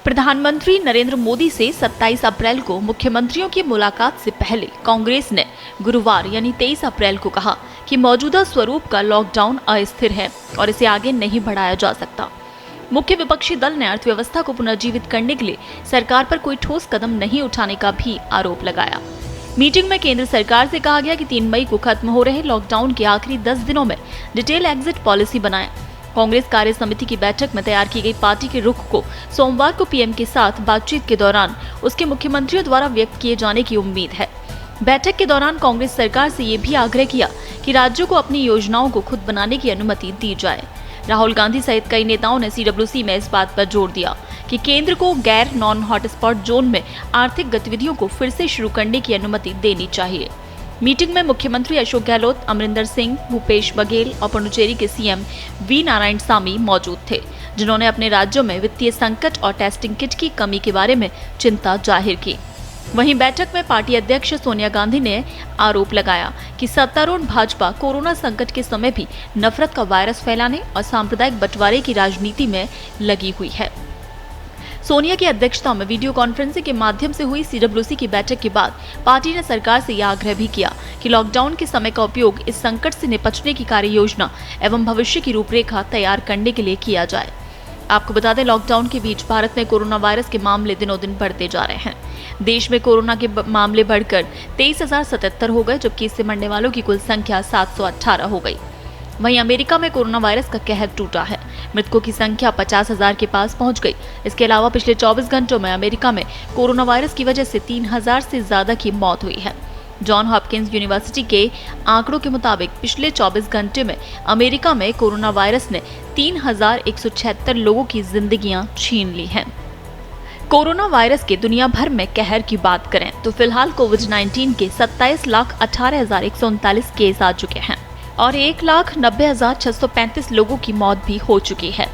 प्रधानमंत्री नरेंद्र मोदी से 27 अप्रैल को मुख्यमंत्रियों की मुलाकात से पहले कांग्रेस ने गुरुवार यानी 23 अप्रैल को कहा कि मौजूदा स्वरूप का लॉकडाउन अस्थिर है और इसे आगे नहीं बढ़ाया जा सकता। मुख्य विपक्षी दल ने अर्थव्यवस्था को पुनर्जीवित करने के लिए सरकार पर कोई ठोस कदम नहीं उठाने का भी आरोप लगाया। मीटिंग में केंद्र सरकार से कहा गया कि 3 मई को खत्म हो रहे लॉकडाउन के आखिरी 10 दिनों में डिटेल एग्जिट पॉलिसी बनाएं। कांग्रेस कार्य समिति की बैठक में तैयार की गई पार्टी के रुख को सोमवार को पीएम के साथ बातचीत के दौरान उसके मुख्यमंत्रियों द्वारा व्यक्त किए जाने की उम्मीद है। बैठक के दौरान कांग्रेस सरकार से ये भी आग्रह किया कि राज्यों को अपनी योजनाओं को खुद बनाने की अनुमति दी जाए। राहुल गांधी सहित कई नेताओं ने CWC में इस बात पर जोर दिया कि केंद्र को गैर नॉन हॉटस्पॉट जोन में आर्थिक गतिविधियों को फिर से शुरू करने की अनुमति देनी चाहिए। मीटिंग में मुख्यमंत्री अशोक गहलोत, अमरिंदर सिंह, भूपेश बघेल और पुडुचेरी के CM वी नारायणसामी मौजूद थे, जिन्होंने अपने राज्यों में वित्तीय संकट और टेस्टिंग किट की कमी के बारे में चिंता जाहिर की। वहीं बैठक में पार्टी अध्यक्ष सोनिया गांधी ने आरोप लगाया कि सत्तारूढ़ भाजपा कोरोना संकट के समय भी नफरत का वायरस फैलाने और सांप्रदायिक बंटवारे की राजनीति में लगी हुई है। सोनिया की अध्यक्षता में वीडियो कॉन्फ्रेंसिंग के माध्यम से हुई CWC की बैठक के बाद पार्टी ने सरकार से यह आग्रह भी किया कि लॉकडाउन के समय का उपयोग इस संकट से निपटने की कार्य योजना एवं भविष्य की रूपरेखा तैयार करने के लिए किया जाए। आपको बता दें, लॉकडाउन के बीच भारत में कोरोना वायरस के मामले दिनों दिन बढ़ते जा रहे हैं। देश में कोरोना के मामले बढ़कर 23,077 हो गए, जबकि इससे मरने वालों की कुल संख्या 718 हो गई। वहीं अमेरिका में कोरोना वायरस का कहर टूटा है। मृतकों की संख्या 50,000 के पास पहुंच गई। इसके अलावा पिछले 24 घंटों में अमेरिका में कोरोना वायरस की वजह से 3,000 से ज्यादा की मौत हुई है। जॉन हॉपकिंस यूनिवर्सिटी के आंकड़ों के मुताबिक पिछले 24 घंटे में अमेरिका में कोरोना वायरस ने 3,176 लोगों की जिंदगियां छीन ली हैं। कोरोना वायरस के दुनिया भर में कहर की बात करें तो फिलहाल कोविड-19 के 27,18,139 केस आ चुके हैं और 1,90,635 लोगों की मौत भी हो चुकी है।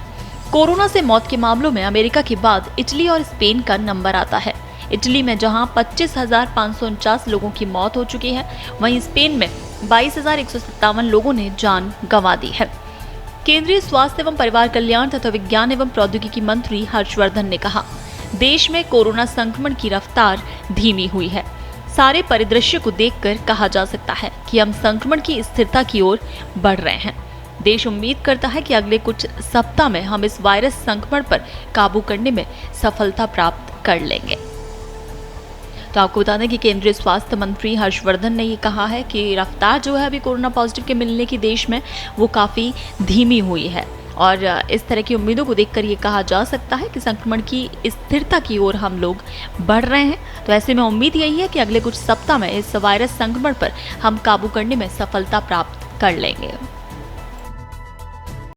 कोरोना से मौत के मामलों में अमेरिका के बाद इटली और स्पेन का नंबर आता है। इटली में जहां 25,549 लोगों की मौत हो चुकी है, वहीं स्पेन में 22,157 लोगों ने जान गंवा दी है। केंद्रीय स्वास्थ्य एवं परिवार कल्याण तथा विज्ञान एवं प्रौद्योगिकी मंत्री हर्षवर्धन ने कहा, देश में कोरोना संक्रमण की रफ्तार धीमी हुई है। सारे परिदृश्य को देखकर कहा जा सकता है कि हम संक्रमण की स्थिरता की ओर बढ़ रहे हैं। देश उम्मीद करता है कि अगले कुछ सप्ताह में हम इस वायरस संक्रमण पर काबू करने में सफलता प्राप्त कर लेंगे। तो आपको बता दें कि केंद्रीय स्वास्थ्य मंत्री हर्षवर्धन ने ये कहा है कि रफ्तार जो है अभी कोरोना पॉजिटिव के मिलने की देश में वो काफ़ी धीमी हुई है और इस तरह की उम्मीदों को देखकर ये कहा जा सकता है कि संक्रमण की स्थिरता की ओर हम लोग बढ़ रहे हैं। तो ऐसे में उम्मीद यही है कि अगले कुछ सप्ताह में इस वायरस संक्रमण पर हम काबू करने में सफलता प्राप्त कर लेंगे।